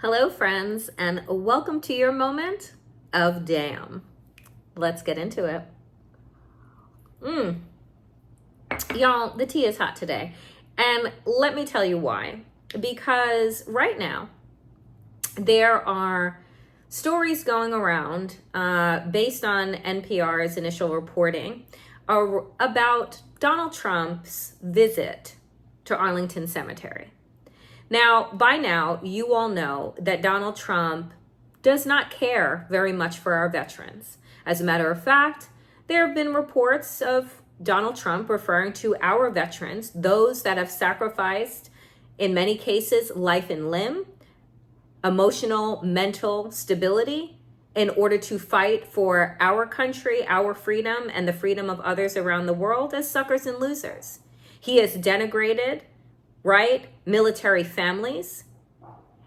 Hello, friends, and welcome to your moment of damn. Let's get into it. Y'all, the tea is hot today. And let me tell you why. Because right now, there are stories going around based on NPR's initial reporting about Donald Trump's visit to Arlington Cemetery. Now, by now, you all know that Donald Trump does not care very much for our veterans. As a matter of fact, there have been reports of Donald Trump referring to our veterans, those that have sacrificed, in many cases, life and limb, emotional, mental stability in order to fight for our country, our freedom, and the freedom of others around the world as suckers and losers. He has denigrated military families.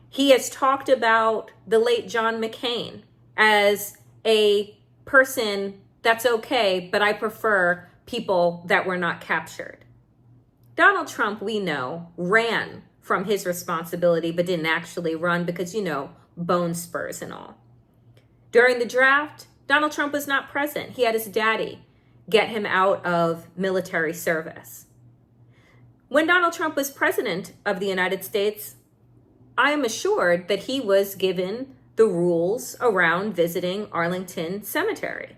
He has talked about the late John McCain as a person that's okay, but I prefer people that were not captured. Donald Trump, we know, ran from his responsibility, but didn't actually run because, bone spurs and all. During the draft, Donald Trump was not present. He had his daddy get him out of military service. When Donald Trump was president of the United States, I am assured that he was given the rules around visiting Arlington Cemetery.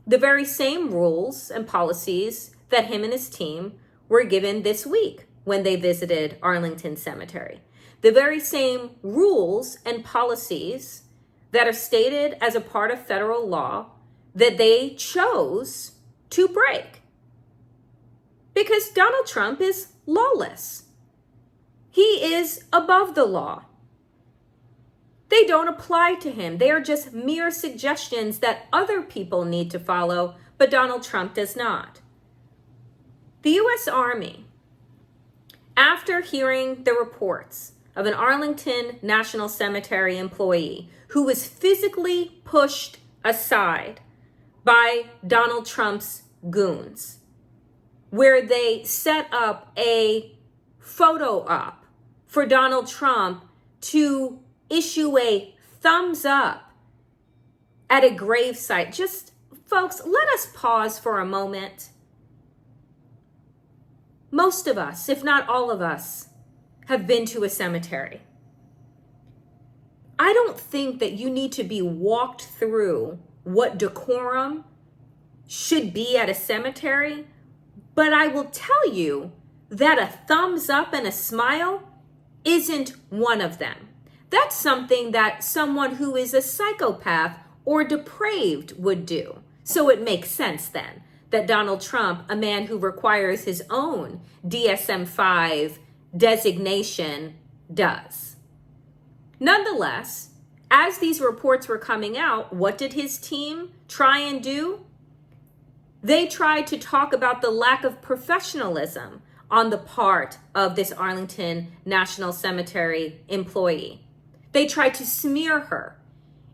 The very same rules and policies that him and his team were given this week when they visited Arlington Cemetery. The very same rules and policies that are stated as a part of federal law that they chose to break. Because Donald Trump is lawless. He is above the law. They don't apply to him. They are just mere suggestions that other people need to follow, but Donald Trump does not. The U.S. Army, after hearing the reports of an Arlington National Cemetery employee who was physically pushed aside by Donald Trump's goons, where they set up a photo op for Donald Trump to issue a thumbs up at a gravesite. Just, folks, let us pause for a moment. Most of us, if not all of us, have been to a cemetery. I don't think that you need to be walked through what decorum should be at a cemetery. But I will tell you that a thumbs up and a smile isn't one of them. That's something that someone who is a psychopath or depraved would do. So it makes sense then that Donald Trump, a man who requires his own DSM-5 designation, does. Nonetheless, as these reports were coming out, what did his team try and do? They tried to talk about the lack of professionalism on the part of this Arlington National Cemetery employee. They tried to smear her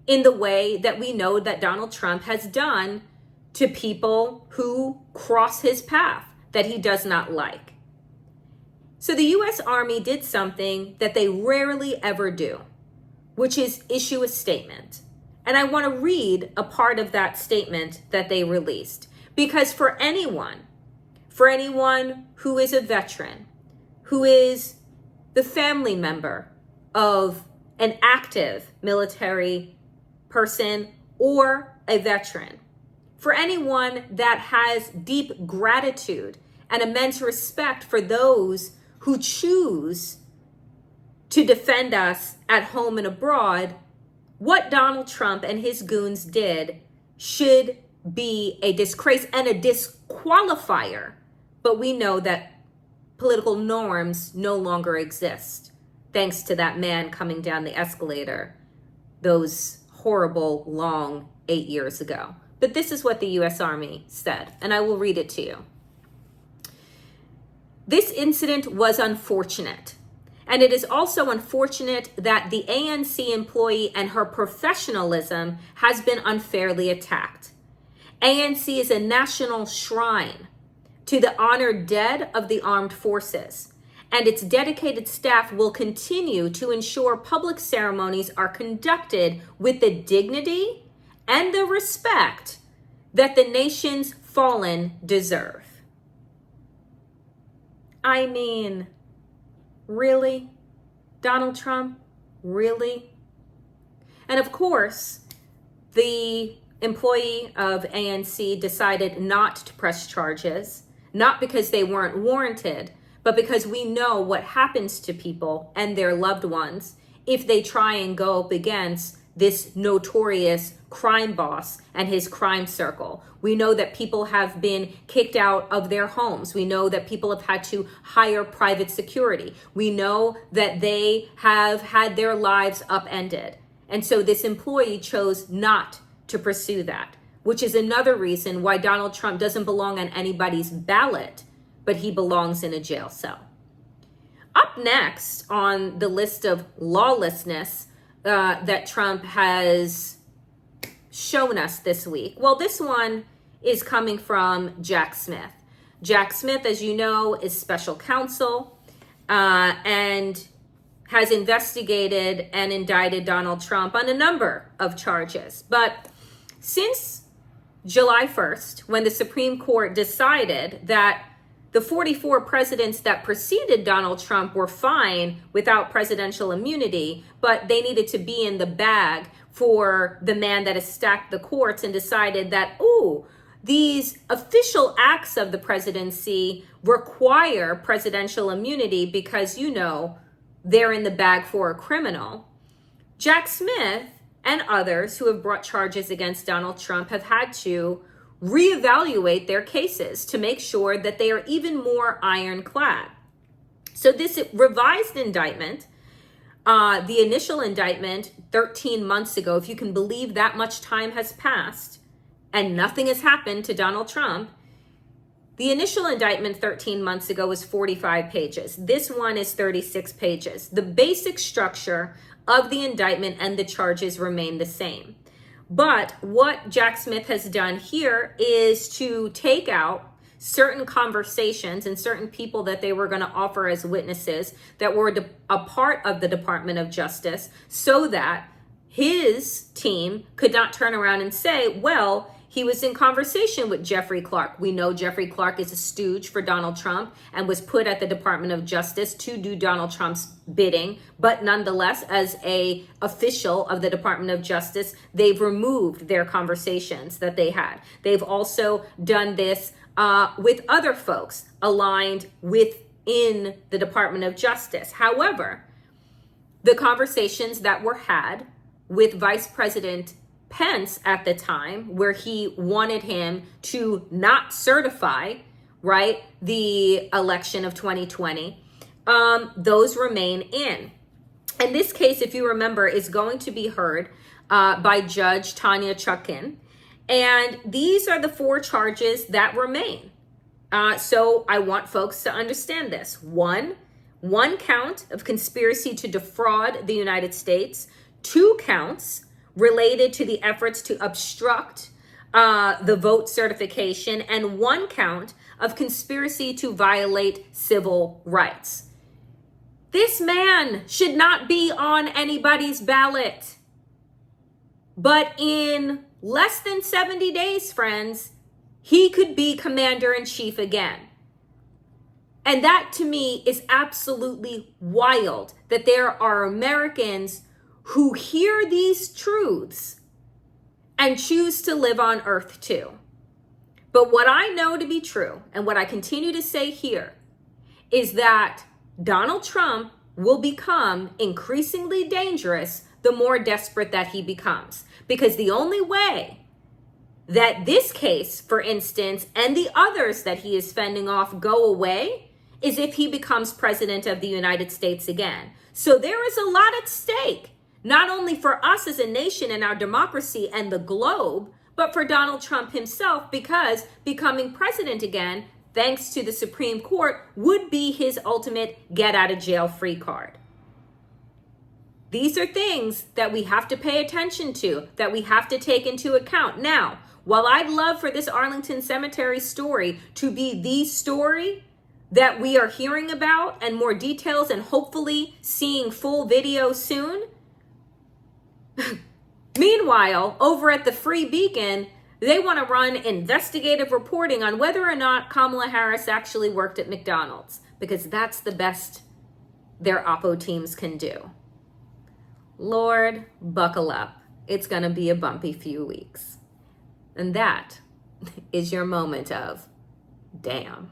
in the way that we know that Donald Trump has done to people who cross his path that he does not like. So the U.S. Army did something that they rarely ever do, which is issue a statement. And I want to read a part of that statement that they released. Because for anyone who is a veteran, who is the family member of an active military person or a veteran, for anyone that has deep gratitude and immense respect for those who choose to defend us at home and abroad, what Donald Trump and his goons did should be a disgrace and a disqualifier. But we know that political norms no longer exist, thanks to that man coming down the escalator those horrible, long 8 years ago. But this is what the U.S. Army said, and I will read it to you. This incident was unfortunate, and it is also unfortunate that the ANC employee and her professionalism has been unfairly attacked. ANC is a national shrine to the honored dead of the armed forces, and its dedicated staff will continue to ensure public ceremonies are conducted with the dignity and the respect that the nation's fallen deserve. I mean, really? Donald Trump? Really? And of course, the employee of ANC decided not to press charges, not because they weren't warranted, but because we know what happens to people and their loved ones if they try and go up against this notorious crime boss and his crime circle. We know that people have been kicked out of their homes. We know that people have had to hire private security. We know that they have had their lives upended. And so this employee chose not to pursue that, which is another reason why Donald Trump doesn't belong on anybody's ballot, but he belongs in a jail cell. Up next on the list of lawlessness that Trump has shown us this week, well, this one is coming from Jack Smith. Jack Smith, as you know, is special counsel and has investigated and indicted Donald Trump on a number of charges. But since July 1st, when the Supreme Court decided that the 44 presidents that preceded Donald Trump were fine without presidential immunity, but they needed to be in the bag for the man that has stacked the courts, and decided that, these official acts of the presidency require presidential immunity because, they're in the bag for a criminal. Jack Smith and others who have brought charges against Donald Trump have had to reevaluate their cases to make sure that they are even more ironclad. So this revised indictment, the initial indictment 13 months ago, if you can believe that much time has passed and nothing has happened to Donald Trump, the initial indictment 13 months ago was 45 pages. This one is 36 pages. The basic structure of the indictment and the charges remain the same. But what Jack Smith has done here is to take out certain conversations and certain people that they were going to offer as witnesses that were a part of the Department of Justice, so that his team could not turn around and say, well, he was in conversation with Jeffrey Clark. We know Jeffrey Clark is a stooge for Donald Trump and was put at the Department of Justice to do Donald Trump's bidding. But nonetheless, as an official of the Department of Justice, they've removed their conversations that they had. They've also done this with other folks aligned within the Department of Justice. However, the conversations that were had with Vice President Pence at the time, where he wanted him to not certify, the election of 2020, those remain in. And this case, if you remember, is going to be heard by Judge Tanya Chutkan. And these are the 4 charges that remain. So I want folks to understand this. One count of conspiracy to defraud the United States, 2 counts related to the efforts to obstruct the vote certification, and 1 count of conspiracy to violate civil rights. This man should not be on anybody's ballot. But in less than 70 days, friends, he could be commander-in-chief again. And that, to me, is absolutely wild, that there are Americans who hear these truths and choose to live on earth too. But what I know to be true, and what I continue to say here, is that Donald Trump will become increasingly dangerous the more desperate that he becomes. Because the only way that this case, for instance, and the others that he is fending off go away is if he becomes president of the United States again. So there is a lot at stake, not only for us as a nation and our democracy and the globe, but for Donald Trump himself, because becoming president again, thanks to the Supreme Court, would be his ultimate get out of jail free card. These are things that we have to pay attention to, that we have to take into account. Now, while I'd love for this Arlington Cemetery story to be the story that we are hearing about and more details and hopefully seeing full video soon. Meanwhile, over at the Free Beacon, they want to run investigative reporting on whether or not Kamala Harris actually worked at McDonald's, because that's the best their Oppo teams can do. Lord, buckle up. It's going to be a bumpy few weeks. And that is your moment of, damn.